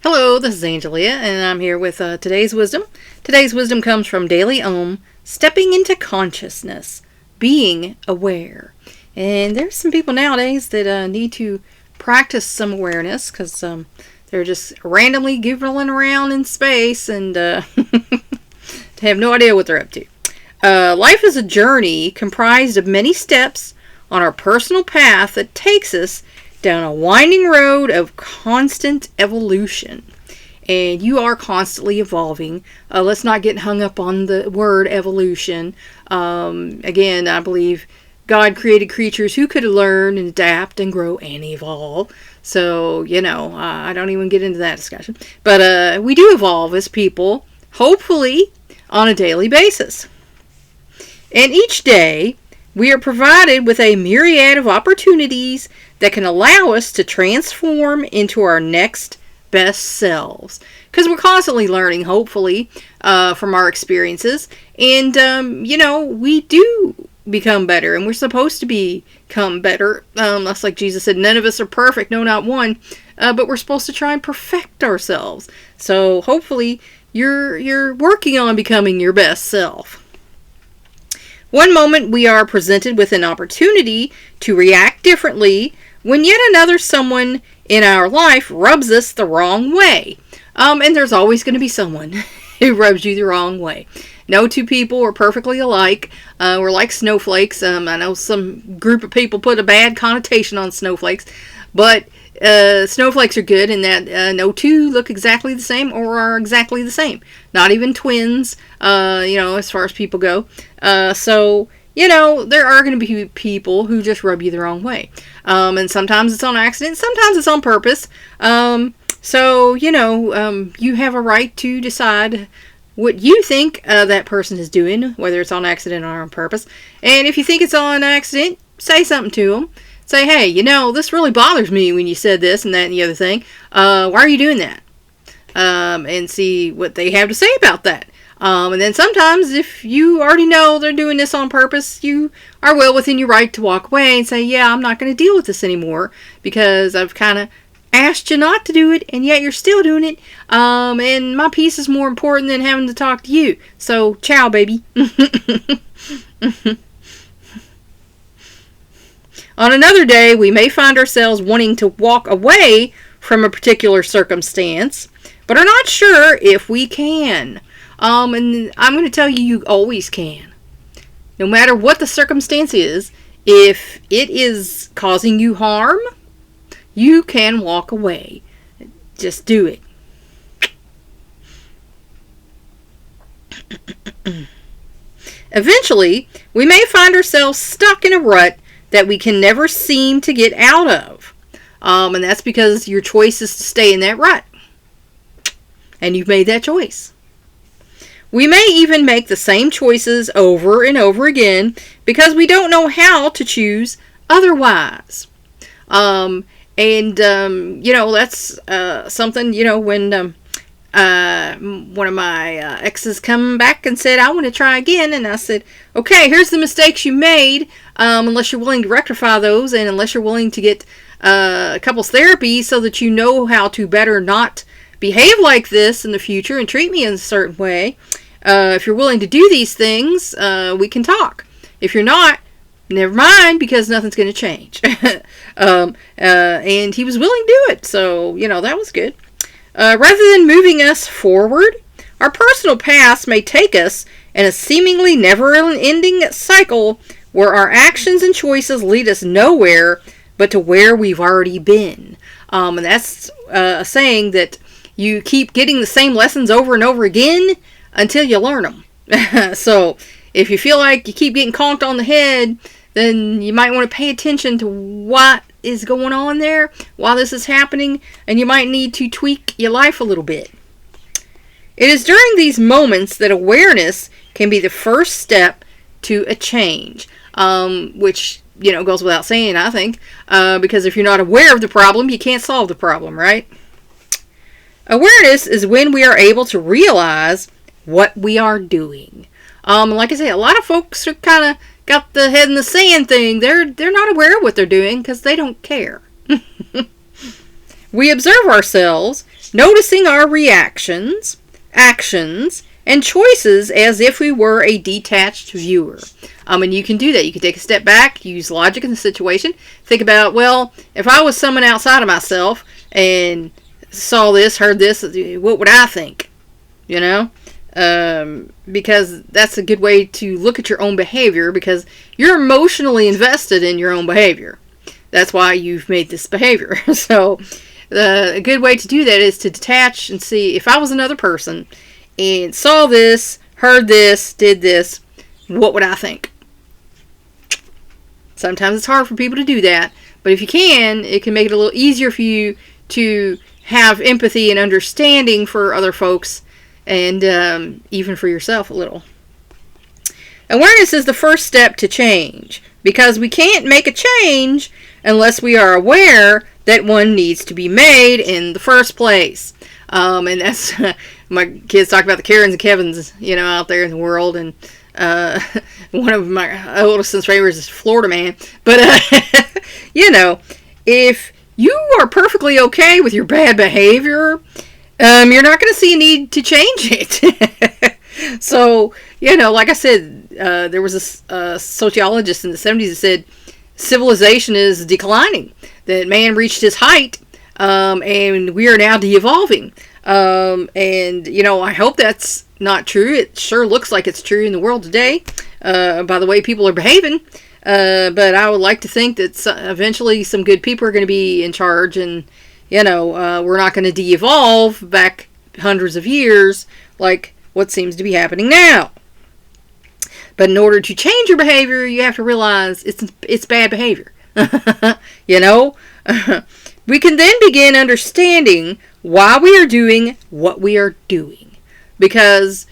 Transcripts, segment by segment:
Hello, this is Angelia, and I'm here with today's wisdom. Today's wisdom comes from Daily Om, stepping into consciousness, being aware. And there's some people nowadays that need to practice some awareness because they're just randomly googling around in space and have no idea what they're up to. Life is a journey comprised of many steps on our personal path that takes us down a winding road of constant evolution. And you are constantly evolving. Let's not get hung up on the word evolution. Again, I believe God created creatures who could learn and adapt and grow and evolve. So, I don't even get into that discussion. But we do evolve as people, hopefully on a daily basis. And each day, we are provided with a myriad of opportunities that can allow us to transform into our next best selves. Because we're constantly learning, hopefully, from our experiences. And, we do become better. And we're supposed to become better. That's like Jesus said, none of us are perfect. No, not one. But we're supposed to try and perfect ourselves. So hopefully you're working on becoming your best self. One moment we are presented with an opportunity to react differently when yet another someone in our life rubs us the wrong way. And there's always going to be someone who rubs you the wrong way. No two people are perfectly alike. We're like snowflakes. I know some group of people put a bad connotation on snowflakes, but snowflakes are good in that no two look exactly the same or are exactly the same. Not even twins, as far as people go. So, there are going to be people who just rub you the wrong way. And sometimes it's on accident, sometimes it's on purpose. So, you have a right to decide what you think that person is doing, whether it's on accident or on purpose. And if you think it's on accident, say something to them. Say, hey, this really bothers me when you said this and that and the other thing. Why are you doing that? And see what they have to say about that. And then sometimes if you already know they're doing this on purpose, you are well within your right to walk away and say, yeah, I'm not going to deal with this anymore because I've kind of asked you not to do it and yet you're still doing it. And my peace is more important than having to talk to you. So, ciao, baby. On another day, we may find ourselves wanting to walk away from a particular circumstance, but are not sure if we can. And I'm going to tell you, you always can. No matter what the circumstance is, if it is causing you harm, you can walk away. Just do it. Eventually, we may find ourselves stuck in a rut that we can never seem to get out of. And that's because your choice is to stay in that rut. And you've made that choice. We may even make the same choices over and over again because we don't know how to choose otherwise. That's something, when one of my exes come back and said, I want to try again. And I said, okay, here's the mistakes you made. Unless you're willing to rectify those and unless you're willing to get couples therapy so that you know how to better not behave like this in the future and treat me in a certain way. If you're willing to do these things, we can talk. If you're not, never mind, because nothing's going to change. And he was willing to do it. So, that was good. Rather than moving us forward, our personal past may take us in a seemingly never-ending cycle where our actions and choices lead us nowhere but to where we've already been. And that's a saying that you keep getting the same lessons over and over again until you learn them. So if you feel like you keep getting conked on the head, then you might want to pay attention to what is going on there, why this is happening, and you might need to tweak your life a little bit. It is during these moments that awareness can be the first step to a change, which, goes without saying, I think, because if you're not aware of the problem, you can't solve the problem, right? Awareness is when we are able to realize what we are doing. Like I say, a lot of folks are kind of got the head in the sand thing. They're not aware of what they're doing because they don't care. We observe ourselves noticing our reactions, actions, and choices as if we were a detached viewer. And you can do that. You can take a step back, use logic in the situation, think about, well, if I was someone outside of myself and saw this, heard this, what would I think? You know? Because that's a good way to look at your own behavior, because you're emotionally invested in your own behavior. That's why you've made this behavior. So a good way to do that is to detach and see, if I was another person and saw this, heard this, did this, what would I think? Sometimes it's hard for people to do that, but if you can, it can make it a little easier for you to have empathy and understanding for other folks, and even for yourself a little. Awareness is the first step to change, because we can't make a change unless we are aware that one needs to be made in the first place. And that's my kids talk about the Karens and Kevins, out there in the world, and one of my oldest son's favorites is Florida Man. But if you are perfectly okay with your bad behavior, you're not going to see a need to change it. So, like I said, there was a sociologist in the 70s that said civilization is declining, that man reached his height, and we are now de-evolving. And, I hope that's not true. It sure looks like it's true in the world today, by the way people are behaving. But I would like to think that eventually some good people are going to be in charge, and, we're not going to de-evolve back hundreds of years like what seems to be happening now. But in order to change your behavior, you have to realize it's bad behavior. We can then begin understanding why we are doing what we are doing. Because,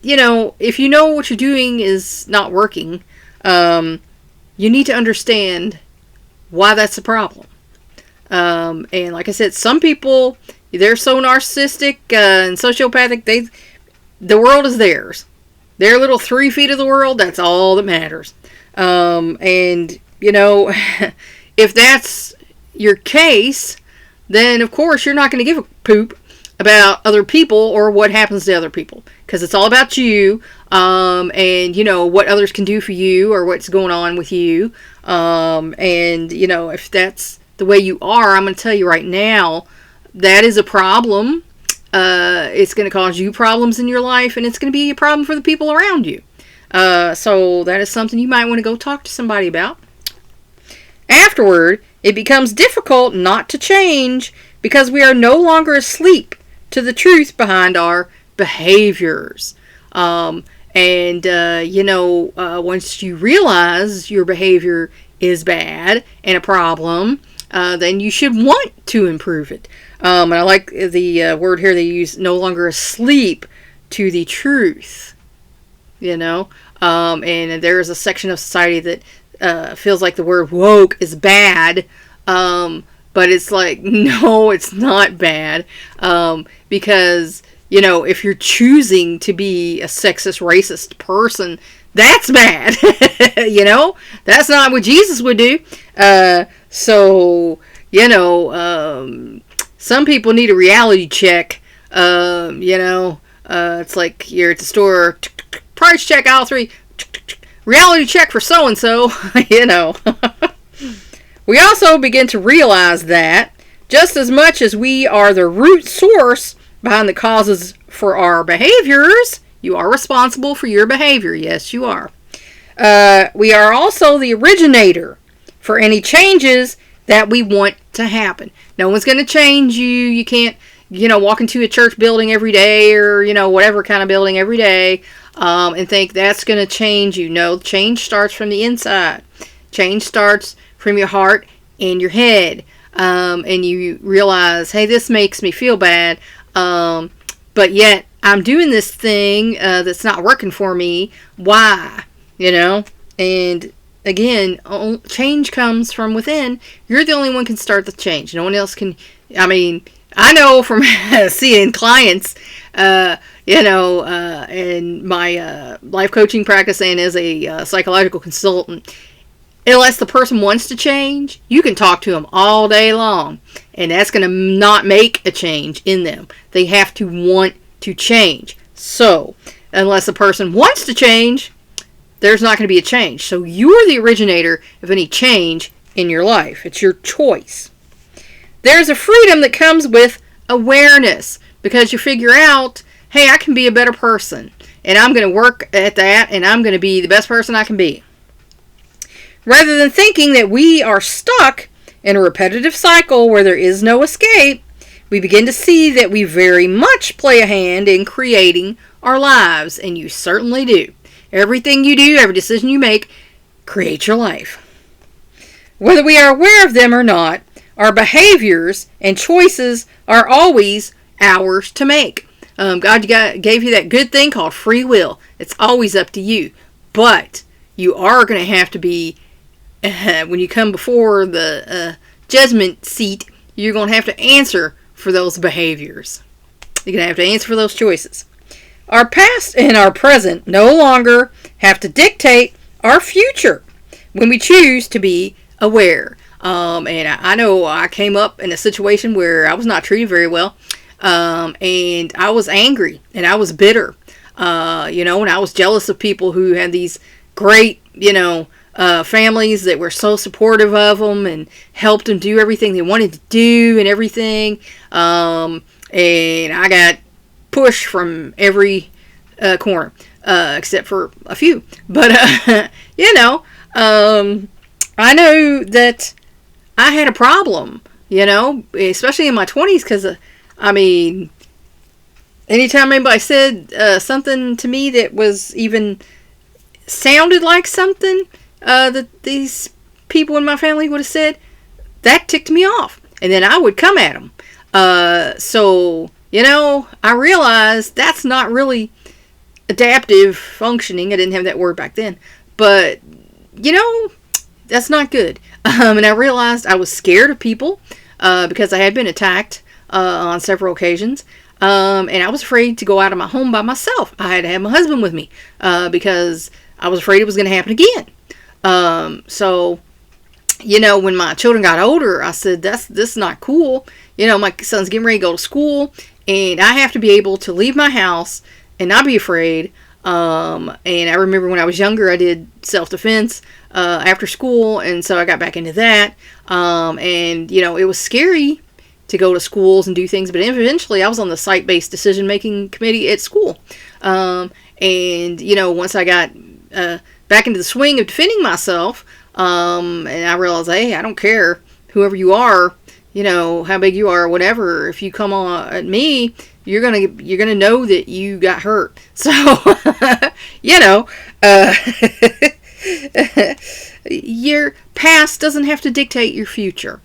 if you know what you're doing is not working, you need to understand why that's a problem. And like I said, some people, they're so narcissistic and sociopathic, the world is theirs. Their little 3 feet of the world, that's all that matters. And, if that's your case, then of course you're not going to give a poop about other people or what happens to other people, because it's all about you, and what others can do for you or what's going on with you. And if that's the way you are, I'm going to tell you right now, that is a problem. It's going to cause you problems in your life, and it's going to be a problem for the people around you. So that is something you might want to go talk to somebody about. Afterward, it becomes difficult not to change, because we are no longer asleep to the truth behind our behaviors. Once you realize your behavior is bad and a problem, then you should want to improve it. And I like the word here they use, no longer asleep to the truth. And there's a section of society that feels like the word woke is bad. But it's like, no, it's not bad. Because, if you're choosing to be a sexist, racist person, that's bad. That's not what Jesus would do. Some people need a reality check. It's like you're at the store, price check aisle 3, reality check for so-and-so, We also begin to realize that just as much as we are the root source behind the causes for our behaviors, you are responsible for your behavior. Yes, you are. We are also the originator for any changes that we want to happen. No one's going to change you. You can't, walk into a church building every day, or, whatever kind of building every day, and think that's going to change you. No, change starts from the inside. Change starts from your heart and your head. And you realize, hey, this makes me feel bad, but yet I'm doing this thing that's not working for me. Why? And again, change comes from within. You're the only one can start the change. No one else can. I know from seeing clients, in my life coaching practice and as a psychological consultant, unless the person wants to change, you can talk to them all day long, and that's going to not make a change in them. They have to want to change. So, unless the person wants to change, there's not going to be a change. So, you're the originator of any change in your life. It's your choice. There's a freedom that comes with awareness, because you figure out, hey, I can be a better person, and I'm going to work at that, and I'm going to be the best person I can be. Rather than thinking that we are stuck in a repetitive cycle where there is no escape, we begin to see that we very much play a hand in creating our lives, and you certainly do. Everything you do, every decision you make, creates your life. Whether we are aware of them or not, our behaviors and choices are always ours to make. God gave you that good thing called free will. It's always up to you. But you are going to have to be, when you come before the judgment seat, you're going to have to answer for those behaviors. You're going to have to answer for those choices. Our past and our present no longer have to dictate our future when we choose to be aware. And I know I came up in a situation where I was not treated very well. And I was angry and I was bitter. And I was jealous of people who had these great, families that were so supportive of them and helped them do everything they wanted to do and everything. And I got pushed from every corner, except for a few. But, I know that I had a problem, especially in my 20s, because, anytime anybody said something to me that was even sounded like something that these people in my family would have said, that ticked me off. And then I would come at them. I realized that's not really adaptive functioning. I didn't have that word back then. But, that's not good. And I realized I was scared of people because I had been attacked on several occasions. And I was afraid to go out of my home by myself. I had to have my husband with me because I was afraid it was going to happen again. When my children got older, I said, this is not cool. My son's getting ready to go to school, and I have to be able to leave my house and not be afraid. And I remember when I was younger, I did self-defense after school, and so I got back into that. It was scary to go to schools and do things, but eventually I was on the site-based decision-making committee at school. Once I got back into the swing of defending myself, and I realized, hey, I don't care whoever you are, how big you are or whatever, if you come on at me, you're gonna know that you got hurt. So, your past doesn't have to dictate your future.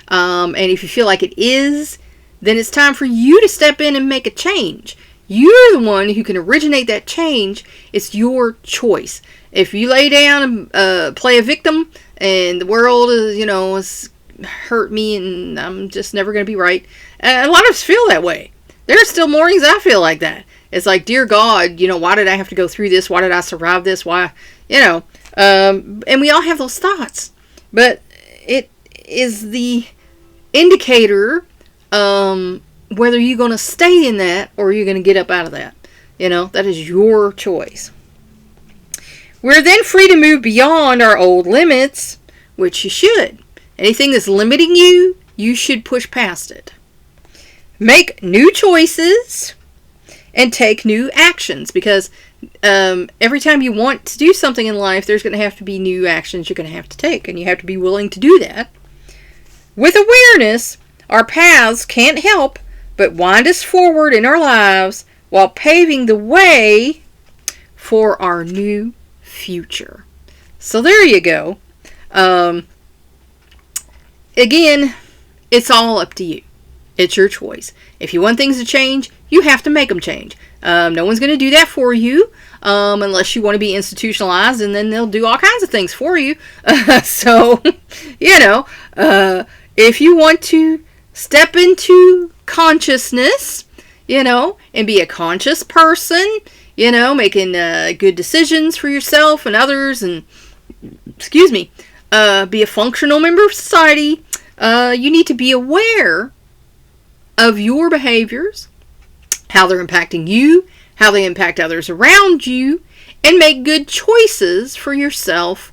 And if you feel like it is, then it's time for you to step in and make a change. You're the one who can originate that change. It's your choice. If you lay down and play a victim, and the world has hurt me, and I'm just never going to be right. A lot of us feel that way. There are still mornings I feel like that. It's like, dear God, why did I have to go through this? Why did I survive this? Why, and we all have those thoughts. But it is the indicator whether you're going to stay in that or you're going to get up out of that. That is your choice. We're then free to move beyond our old limits, which you should. Anything that's limiting you, you should push past it. Make new choices and take new actions, because every time you want to do something in life, there's going to have to be new actions you're going to have to take, and you have to be willing to do that. With awareness, our paths can't help but wind us forward in our lives while paving the way for our new future. So there you go. Again, it's all up to you. It's your choice. If you want things to change, you have to make them change. No one's going to do that for you unless you want to be institutionalized, and then they'll do all kinds of things for you. If you want to step into consciousness, and be a conscious person, making good decisions for yourself and others, and, be a functional member of society, you need to be aware of your behaviors, how they're impacting you, how they impact others around you, and make good choices for yourself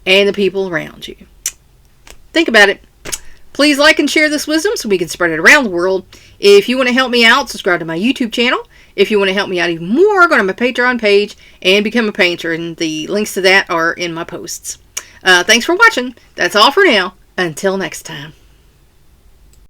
and the people around you. Think about it. Please like and share this wisdom so we can spread it around the world. If you want to help me out, subscribe to my YouTube channel. If you want to help me out even more, go to my Patreon page and become a patron. The links to that are in my posts. Thanks for watching. That's all for now. Until next time.